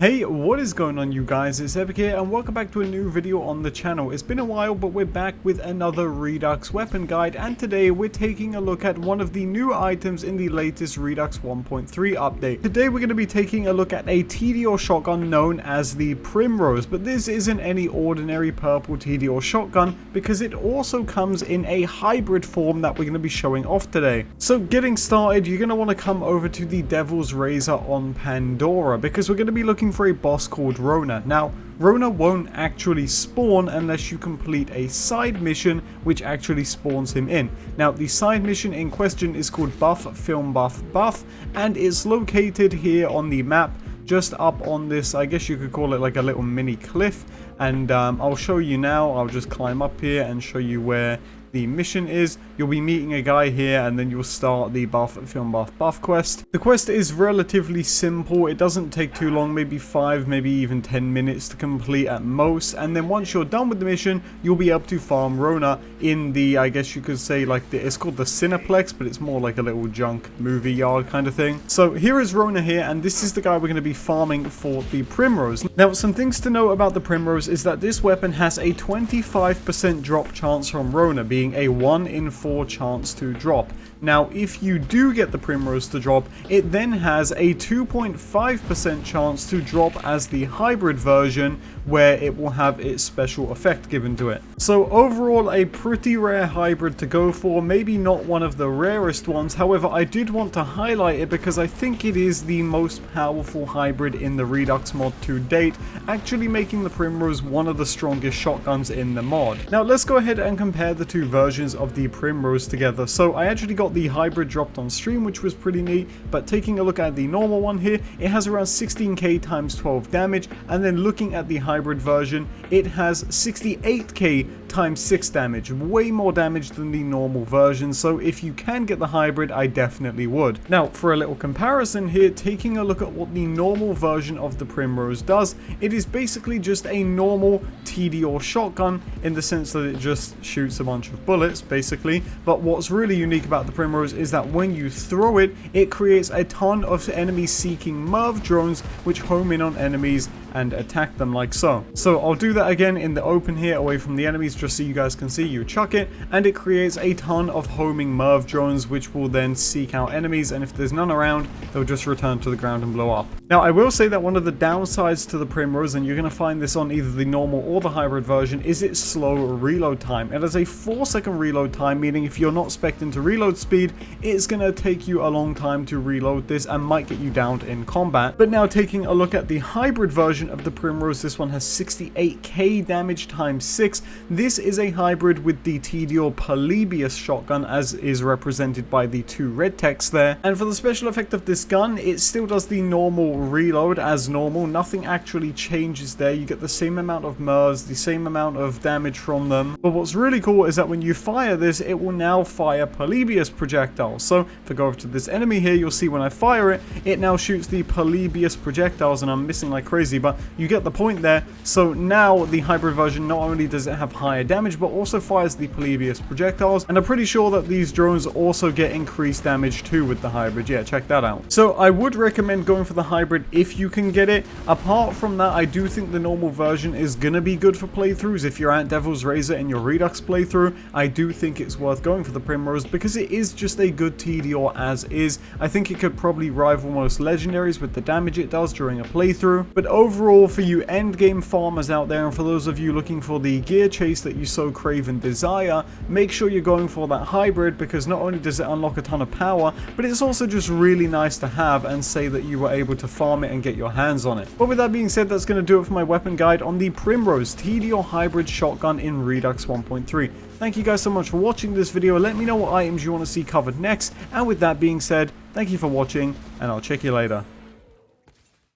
Hey, what is going on you guys? It's Epic here and welcome back to a new video on the channel. It's been a while, but we're back with another Redux weapon guide, and today we're taking a look at one of the new items in the latest Redux 1.3 update. Today we're going to be taking a look at a Tediore shotgun known as the Primrose, but this isn't any ordinary purple Tediore shotgun because it also comes in a hybrid form that we're going to be showing off today. So getting started, you're going to want to come over to the Devil's Razor on Pandora because we're going to be looking for a boss called Rona. Now, Rona won't actually spawn unless you complete a side mission which actually spawns him in. Now, the side mission in question is called Buff, Film Buff, Buff, and it's located here on the map just up on this, I guess you could call it like a little mini cliff, and I'll show you now. I'll just climb up here and show you where the mission is. You'll be meeting a guy here and then you'll start the Buff, Film Buff, Buff quest. The quest is relatively simple. It doesn't take too long, maybe 5, maybe even 10 minutes to complete at most, and then once you're done with the mission, you'll be able to farm Rona in the, I guess you could say, like it's called the Cineplex, but it's more like a little junk movie yard kind of thing. So here is Rona here, and this is the guy we're going to be farming for the Primrose. Now, some things to know about the Primrose is that this weapon has a 25% drop chance from Rona, being a 1 in 4 chance to drop. Now, if you do get the Primrose to drop, it then has a 2.5% chance to drop as the hybrid version, where it will have its special effect given to it. So overall, a pretty rare hybrid to go for, maybe not one of the rarest ones. However, I did want to highlight it because I think it is the most powerful hybrid in the Redux mod to date, actually making the Primrose one of the strongest shotguns in the mod. Now, let's go ahead and compare the two versions of the Primrose together. So I actually got the hybrid dropped on stream, which was pretty neat, but taking a look at the normal one here, it has around 16k times 12 damage, and then looking at the hybrid version, it has 68k times 6 damage, way more damage than the normal version. So if you can get the hybrid, I definitely would. Now, for a little comparison here, taking a look at what the normal version of the Primrose does, it is basically just a normal Tediore shotgun in the sense that it just shoots a bunch of bullets basically. But what's really unique about the Primrose is that when you throw it, it creates a ton of enemy seeking Merv drones which home in on enemies and attack them like so. So I'll do that again in the open here away from the enemies just so you guys can see. You chuck it and it creates a ton of homing Merv drones which will then seek out enemies, and if there's none around, they'll just return to the ground and blow up. Now, I will say that one of the downsides to the Primrose, and you're going to find this on either the normal or the hybrid version, is its slow reload time. It has a 4-second reload time, meaning if you're not spec'd into reload speed, it's going to take you a long time to reload this and might get you downed in combat. But now, taking a look at the hybrid version of the Primrose, this one has 68k damage times 6. This is a hybrid with the Tediore Polybius shotgun, as is represented by the 2 red text there. And for the special effect of this gun, it still does the normal reload as normal. Nothing actually changes there. You get the same amount of Mervs, the same amount of damage from them. But what's really cool is that when you fire this, it will now fire Polybius projectiles. So if I go over to this enemy here, you'll see when I fire it, it now shoots the Polybius projectiles, and I'm missing like crazy, but you get the point there. So now the hybrid version, not only does it have higher damage, but also fires the Polybius projectiles, and I'm pretty sure that these drones also get increased damage too with the hybrid. Yeah, check that out. So I would recommend going for the hybrid if you can get it. Apart from that, I do think the normal version is gonna be good for playthroughs. If you're at Devil's Razor in your Redux playthrough, I do think it's worth going for the Primrose because it is just a good Tediore as is. I think it could probably rival most legendaries with the damage it does during a playthrough. But overall, for you endgame farmers out there, and for those of you looking for the gear chase that you so crave and desire, make sure you're going for that hybrid, because not only does it unlock a ton of power, but it's also just really nice to have and say that you were able to farm it and get your hands on it. But with that being said, that's going to do it for my weapon guide on the Primrose Tediore Hybrid Shotgun in Redux 1.3. Thank you guys so much for watching this video. Let me know what items you want to see covered next, and with that being said, thank you for watching, and I'll check you later.